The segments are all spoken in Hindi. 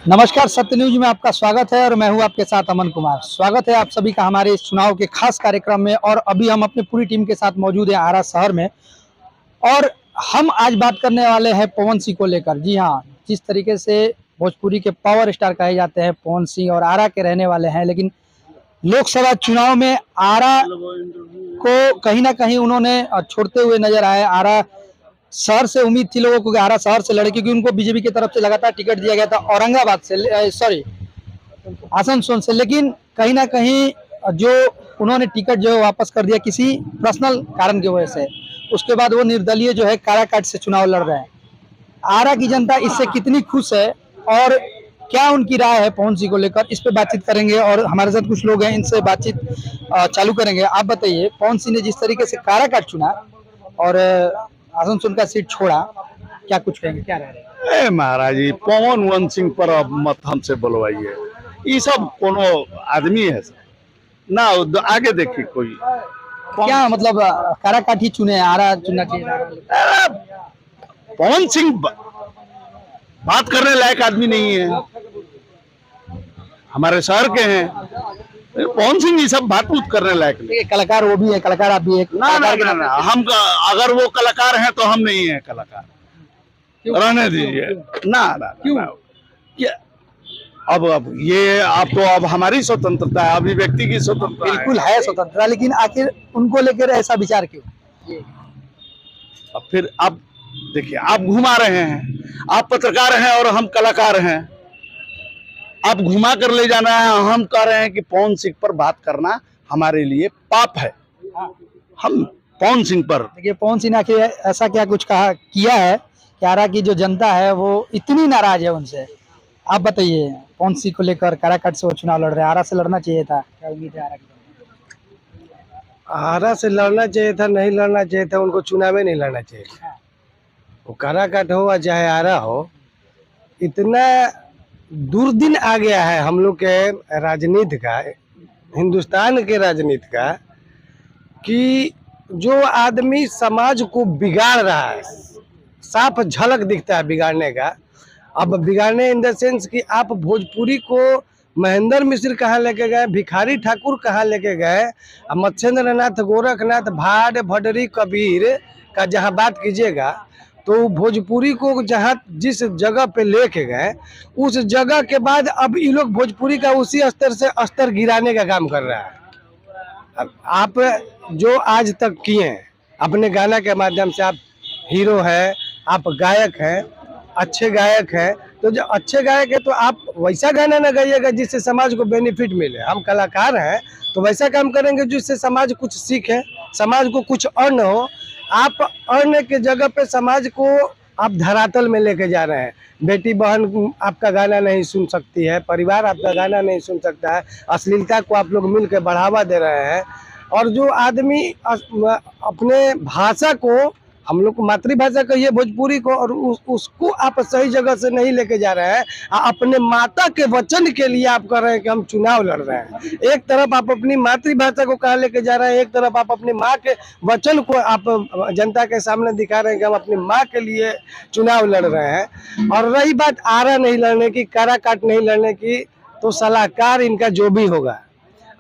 नमस्कार, सत्य न्यूज में आपका स्वागत है और मैं हूं आपके साथ अमन कुमार। स्वागत है आप सभी का हमारे इस चुनाव के खास कार्यक्रम में। और अभी हम अपने पूरी टीम के साथ मौजूद हैं आरा शहर में और हम आज बात करने वाले हैं पवन सिंह को लेकर। जी हाँ, जिस तरीके से भोजपुरी के पावर स्टार कहे जाते हैं पवन सिंह और आरा के रहने वाले हैं, लेकिन लोकसभा चुनाव में आरा को कहीं ना कहीं उन्होंने छोड़ते हुए नजर आए। आरा शहर से उम्मीद थी लोगों को कि आरा शहर से लड़े, क्योंकि उनको बीजेपी की तरफ से लगातार टिकट दिया गया था औरंगाबाद से, सॉरी आसनसोल से, लेकिन कहीं ना कहीं जो उन्होंने टिकट जो है वापस कर दिया किसी पर्सनल कारण की वजह से। उसके बाद वो निर्दलीय जो है काराकाट से चुनाव लड़ रहे हैं। आरा की जनता इससे कितनी खुश है और क्या उनकी राय है पवन सिंह को लेकर, इस पे बातचीत करेंगे। और हमारे साथ कुछ लोग हैं, इनसे बातचीत चालू करेंगे। आप बताइए, पवन सिंह ने जिस तरीके से काराकाट चुना और आसनसोल का सीट छोड़ा, क्या कुछ कहेंगे, क्या रह रहे हैं? महाराज जी, पवन वन सिंह पर अब मत हमसे बोलवाइए। ये सब कोनो आदमी है ना, आगे देखिए कोई क्या मतलब काराकाट ही चुने, आरा चुनना चाहिए था? पवन सिंह बात करने लायक आदमी नहीं है, हमारे शहर के हैं। पवन सिंह ये सब बात पूत करने लायक नहीं। कलाकार वो भी है, कलाकार आप भी एक ना, हम अगर वो कलाकार हैं तो हम नहीं है कलाकार। रहने दीजिए ना। क्यों? क्या अब ये आप तो अब हमारी स्वतंत्रता है, अभिव्यक्ति की स्वतंत्रता बिल्कुल है स्वतंत्रता, लेकिन आखिर उनको लेकर ऐसा विचार क्यों? अब फिर आप देखिए, आप घुमा रहे हैं, आप पत्रकार हैं और हम कलाकार हैं। आप घुमा कर ले जाना है, हम कह रहे हैं कि पवन सिंह पर बात करना हमारे लिए पाप है। हम पवन सिंह पर देखिए, पवन सिंह ने ऐसा क्या कुछ किया है कि आरा की जो जनता है वो इतनी नाराज है उनसे? आप बताइए, पवन सिंह को लेकर काराकाट से वो चुनाव लड़ रहे हैं, आरा से लड़ना चाहिए था, क्या उम्मीद है आरा की? आरा से लड़ना चाहिए था, नहीं लड़ना चाहिए था, उनको चुनाव में नहीं लड़ना चाहिए था। वो काराकाट हो या चाहे आरा हो, इतना दुर्दिन आ गया है हम लोग के राजनीति का, हिंदुस्तान के राजनीति का, कि जो आदमी समाज को बिगाड़ रहा है, साफ झलक दिखता है बिगाड़ने का। अब बिगाड़ने इन द सेंस कि आप भोजपुरी को महेंद्र मिश्र कहाँ लेके गए, भिखारी ठाकुर कहाँ लेके गए, मत्स्येंद्र नाथ, गोरखनाथ, भाट, भटरी, कबीर का जहाँ बात कीजिएगा तो भोजपुरी को जहाँ जिस जगह पे लेके गए, उस जगह के बाद अब ये लोग भोजपुरी का उसी स्तर से स्तर गिराने का काम कर रहा है। अब आप जो आज तक किए अपने गाना के माध्यम से, आप हीरो है, आप गायक हैं, अच्छे गायक हैं, तो जो अच्छे गायक है तो आप वैसा गाना ना गाइएगा जिससे समाज को बेनिफिट मिले। हम कलाकार हैं तो वैसा काम करेंगे जिससे समाज कुछ सीखे, समाज को कुछ अर्न हो। आप अर्न के जगह पे समाज को आप धरातल में लेके जा रहे हैं। बेटी बहन आपका गाना नहीं सुन सकती है, परिवार आपका गाना नहीं सुन सकता है, अश्लीलता को आप लोग मिल के बढ़ावा दे रहे हैं। और जो आदमी अपने भाषा को, हम लोग को मातृभाषा कहिए भोजपुरी को, और उसको आप सही जगह से नहीं लेके जा रहे हैं। अपने माता के वचन के लिए आप कह रहे हैं कि हम चुनाव लड़ रहे हैं। एक तरफ आप अपनी मातृभाषा को कहाँ लेके जा रहे हैं, एक तरफ आप अपनी माँ के वचन को आप जनता के सामने दिखा रहे हैं कि हम अपनी माँ के लिए चुनाव लड़ रहे हैं। और रही बात आरा नहीं लड़ने की, काराकाट नहीं लड़ने की, तो सलाहकार इनका जो भी होगा।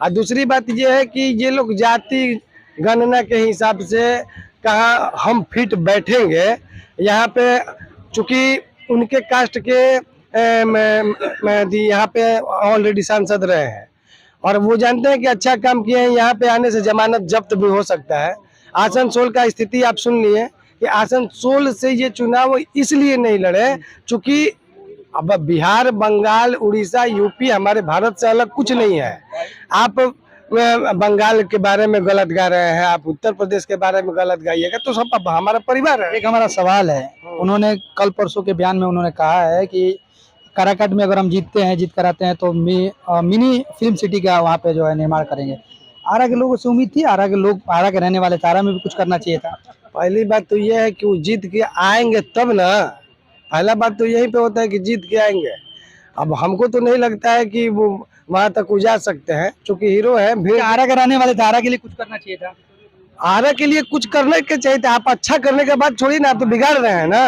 और दूसरी बात यह है कि ये लोग जाति गणना के हिसाब से कहाँ हम फिट बैठेंगे। यहाँ पे चूंकि उनके कास्ट के यहाँ पे ऑलरेडी सांसद रहे हैं और वो जानते हैं कि अच्छा काम किए हैं, यहाँ पे आने से जमानत जब्त भी हो सकता है। आसनसोल का स्थिति आप सुन लिए कि आसनसोल से ये चुनाव इसलिए नहीं लड़े चूंकि अब बिहार, बंगाल, उड़ीसा, यूपी हमारे भारत से अलग कुछ नहीं है। आप बंगाल के बारे में गलत गा रहे हैं, आप उत्तर प्रदेश के बारे में गलत गाइएगा तो सब हमारा परिवार है। एक हमारा सवाल है, उन्होंने कल परसों के बयान में उन्होंने कहा है कि काराकाट में अगर हम जीतते हैं, जीत कर आते हैं तो मिनी फिल्म सिटी का वहाँ पे जो है निर्माण करेंगे। आरा के लोगों से उम्मीद थी, आरा के लोग, आरा के रहने वाले, आरा में भी कुछ करना चाहिए था। पहली बात तो यह है कि वो जीत के आएंगे तब ना, पहला बात तो यही पे होता है कि जीत के आएंगे। अब हमको तो नहीं लगता है कि वो वहां तक जा सकते हैं, क्योंकि हीरो है। फिर आरा के रहने वाले थे, आरा के लिए कुछ करना चाहिए था। आरा के लिए कुछ करने के चाहिए था। आप अच्छा करने के बाद छोड़िए ना, आप तो बिगाड़ रहे हैं ना।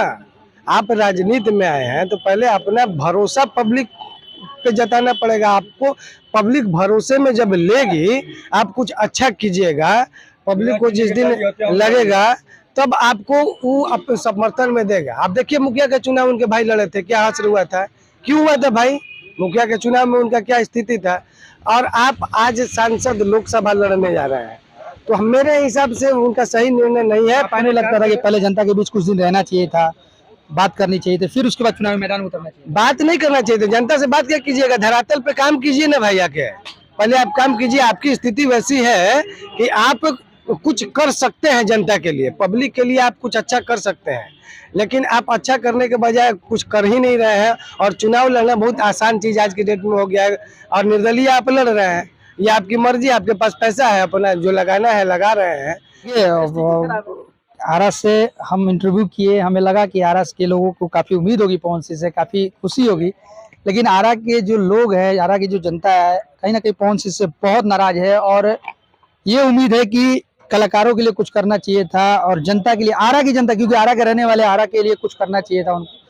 आप राजनीति में आए हैं तो पहले अपना भरोसा पब्लिक पे जताना पड़ेगा आपको। पब्लिक भरोसे में जब लेगी, आप कुछ अच्छा कीजिएगा, पब्लिक को जिस दिन लगेगा तब आपको वो अपने समर्थन में देगा। आप देखिए मुखिया के चुनाव उनके भाई लड़े थे, क्या हासिल हुआ था, क्यों हुआ था भाई? मुखिया के चुनाव में उनका क्या स्थिति था, और आप आज सांसद लोकसभा लड़ने जा रहे हैं, तो मेरे हिसाब से उनका सही निर्णय नहीं है। आपको नहीं लगता था कि पहले जनता के बीच कुछ दिन रहना चाहिए था, बात करनी चाहिए थी, फिर उसके बाद चुनावी मैदान में उतरना चाहिए? बात नहीं करना चाहिए था, जनता से बात क्या कीजिएगा, धरातल पे काम कीजिए ना भाई आके। पहले आप काम कीजिए, आपकी स्थिति वैसी है कि आप कुछ कर सकते हैं जनता के लिए, पब्लिक के लिए आप कुछ अच्छा कर सकते हैं, लेकिन आप अच्छा करने के बजाय कुछ कर ही नहीं रहे हैं। और चुनाव लड़ना बहुत आसान चीज आज की डेट में हो गया है, और निर्दलीय आप लड़ रहे हैं, ये आपकी मर्जी, आपके पास पैसा है, अपना जो लगाना है लगा रहे हैं। ये आरा से हम इंटरव्यू किए, हमें लगा कि आरा के लोगों को काफ़ी उम्मीद होगी, पवन सिंह से काफ़ी खुशी होगी, लेकिन आरा के जो लोग हैं, आरा की जो जनता है, कहीं ना कहीं पवन सिंह से बहुत नाराज है। और ये उम्मीद है कि कलाकारों के लिए कुछ करना चाहिए था, और जनता के लिए, आरा की जनता, क्योंकि आरा के रहने वाले, आरा के लिए कुछ करना चाहिए था उनको।